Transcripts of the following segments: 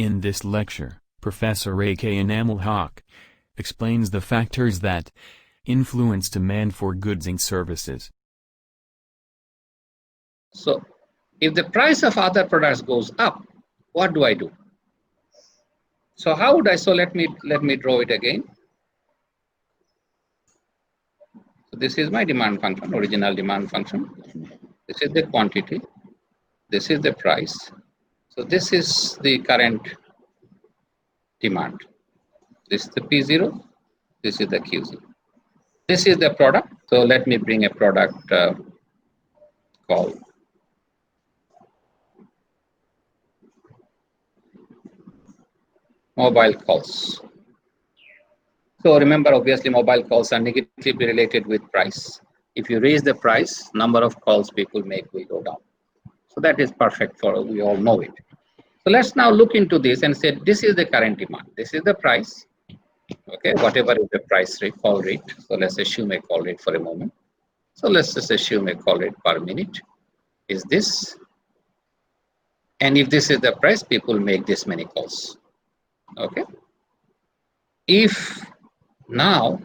In this lecture, Professor A.K. Enamel Hawk explains the factors that influence demand for goods and services. So, if the price of other products goes up, what do I do? So how would I? So let me draw it again. So this is my demand function, original demand function. This is the quantity. This is the price. So this is the current demand. This is the P0. This is the Q0. This is the product. So let me bring a product called mobile calls. So remember, obviously, mobile calls are negatively related with price. If you raise the price, number of calls people make will go down. So that is perfect for, we all know it. So let's now look into this and say, this is the current demand. This is the price. Okay, whatever is the price rate, call rate. So let's assume a call rate for a moment. So let's just assume a call rate per minute is this. And if this is the price, people make this many calls. Okay. If now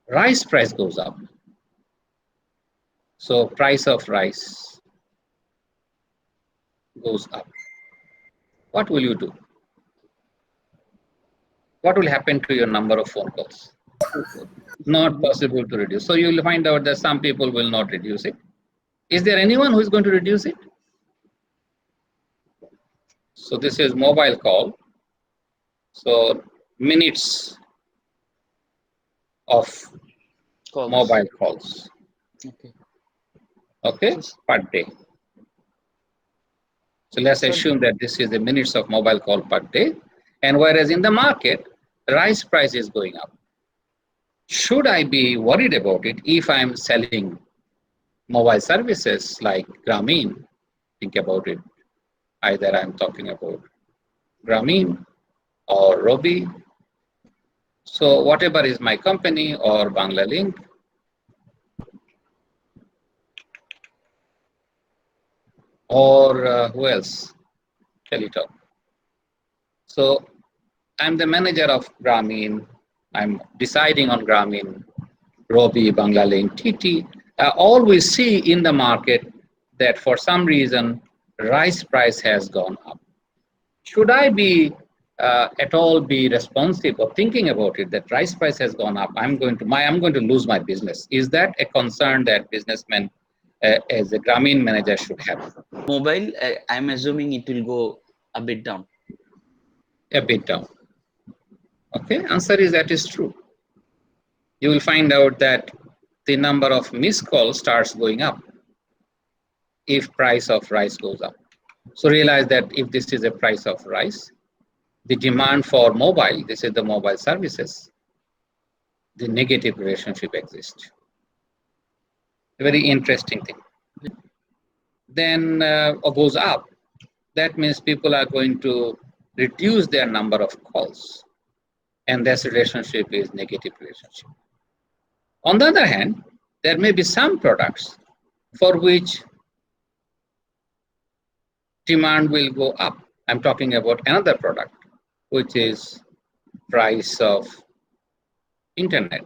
rice price goes up, so price of rice goes up, what will you do? What will happen to your number of phone calls? Not possible to reduce. So you will find out that some people will not reduce it. Is there anyone who is going to reduce it? So this is mobile call. So minutes of mobile calls. Okay, per day. So let's assume that this is the minutes of mobile call per day. And whereas in the market, rice price is going up. Should I be worried about it if I'm selling mobile services like Grameen? Think about it. Either I'm talking about Grameen or Robi. So whatever is my company or Banglalink. Or who else? Teletalk. So I'm the manager of Grameen. I'm deciding on Grameen, Robi, Banglalink, TT. All we see in the market that for some reason rice price has gone up. Should I be at all be responsive or thinking about it that rice price has gone up? I'm going to lose my business. Is that a concern that businessmen as a Grameen manager should have? Mobile, I'm assuming it will go a bit down. A bit down. Okay, answer is that is true. You will find out that the number of missed calls starts going up if price of rice goes up. So realize that if this is a price of rice, the demand for mobile, this is the mobile services, the negative relationship exists. A very interesting thing. Then goes up. That means people are going to reduce their number of calls. And this relationship is negative relationship. On the other hand, there may be some products for which demand will go up. I'm talking about another product, which is price of internet.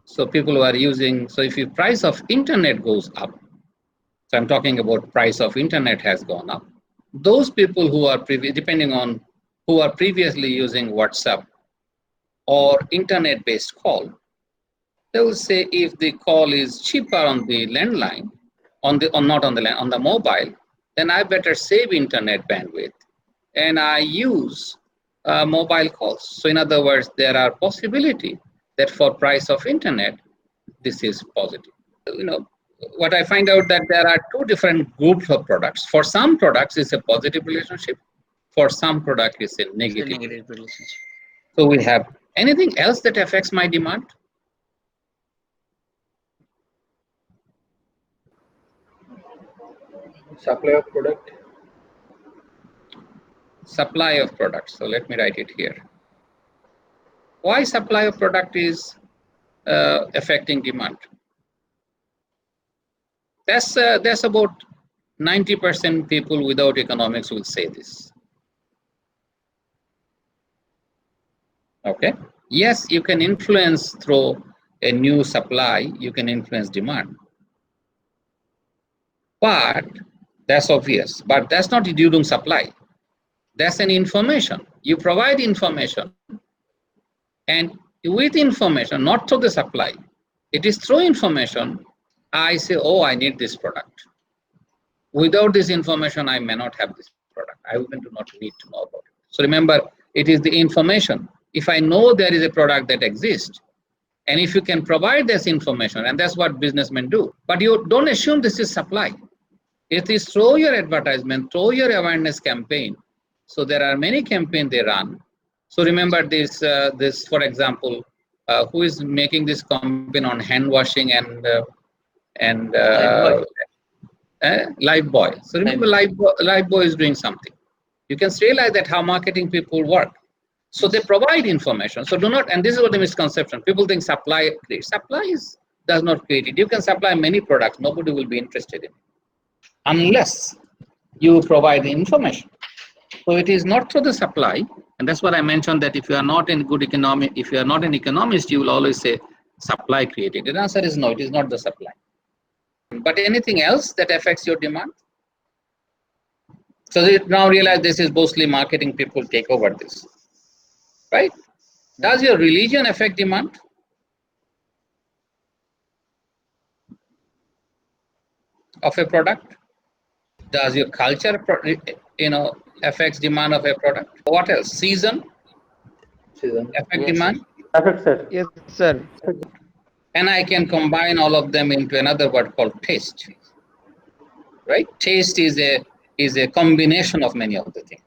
So people who are using, so if the price of internet goes up, so I'm talking about price of internet has gone up. Those people who are who are previously using WhatsApp or internet-based call, they will say if the call is cheaper on the landline, on the mobile, then I better save internet bandwidth and I use mobile calls. So in other words, there are possibility that for price of internet, this is positive. You know, what I find out that there are two different groups of products. For some products, it's a positive relationship. For some product, it's a negative relationship. So we have anything else that affects my demand? Supply of product. Supply of products. So let me write it here. Why supply of product is affecting demand? That's about 90% people without economics will say this. Okay. Yes, you can influence through a new supply, you can influence demand. But that's obvious. But that's not during supply. That's an information. You provide information. And with information, not through the supply, it is through information, I say, oh, I need this product. Without this information, I may not have this product. I even do not need to know about it. So remember, it is the information. If I know there is a product that exists, and if you can provide this information, and that's what businessmen do, but you don't assume this is supply. It is through your advertisement, through your awareness campaign. So there are many campaigns they run. So remember this, for example, who is making this campaign on hand washing and Lifebuoy. So remember, Lifebuoy is doing something. You can realize that how marketing people work. So they provide information. So do not, and this is what the misconception. People think supply creates. Supply does not create it. You can supply many products. Nobody will be interested in it unless you provide the information. So it is not through the supply. And that's what I mentioned, that if you are not in good economic, if you are not an economist, you will always say supply created. The answer is no, it is not the supply. But anything else that affects your demand? So they now realize this is mostly marketing people take over this, right? Does your religion affect demand? Of a product? Does your culture, affects demand of a product? What else? Season? Affect demand? Perfect, sir. Yes, sir. And I can combine all of them into another word called taste, right? Taste is a combination of many of the things.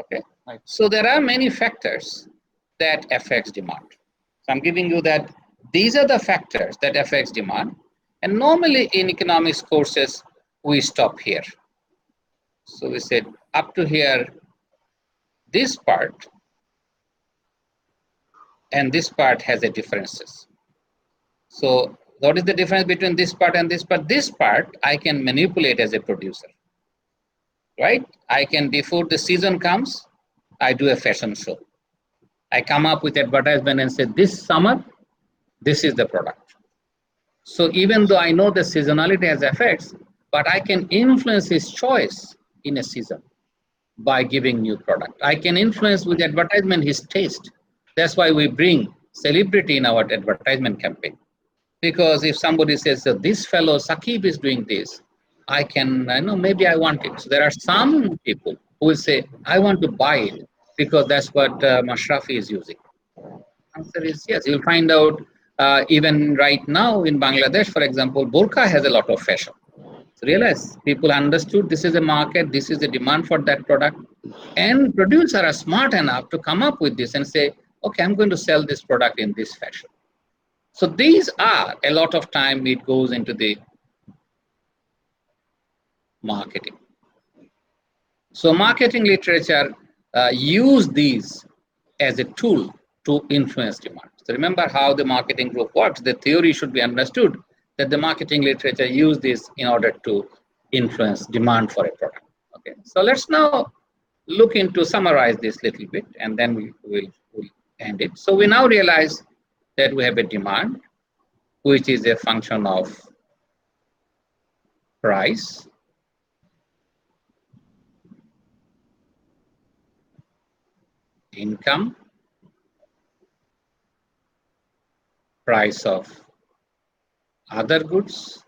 Okay. Right. So there are many factors that affects demand. So I'm giving you that these are the factors that affects demand. And normally in economics courses, we stop here. So we said up to here, this part and this part has a differences. So what is the difference between this part and this part? This part I can manipulate as a producer, right? I can, before the season comes, I do a fashion show. I come up with advertisement and say, this summer, this is the product. So even though I know the seasonality has effects, but I can influence his choice in a season by giving new product. I can influence with advertisement his taste. That's why we bring celebrity in our advertisement campaign. Because if somebody says, so this fellow Saqib is doing this, I can, maybe I want it. So there are some people who will say, I want to buy it because that's what Mashrafi is using. Answer is yes. You'll find out even right now in Bangladesh, for example, burqa has a lot of fashion. So realize people understood this is a market, this is a demand for that product. And producers are smart enough to come up with this and say, okay, I'm going to sell this product in this fashion. So these are, a lot of time it goes into the marketing. So marketing literature use these as a tool to influence demand. So remember how the marketing group works. The theory should be understood that the marketing literature use this in order to influence demand for a product. Okay, so let's now look into summarize this little bit and then we'll end it. So we now realize that we have a demand, which is a function of price, income, price of other goods,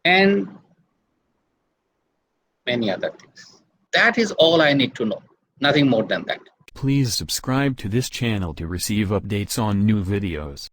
and many other things. That is all I need to know, nothing more than that. Please subscribe to this channel to receive updates on new videos.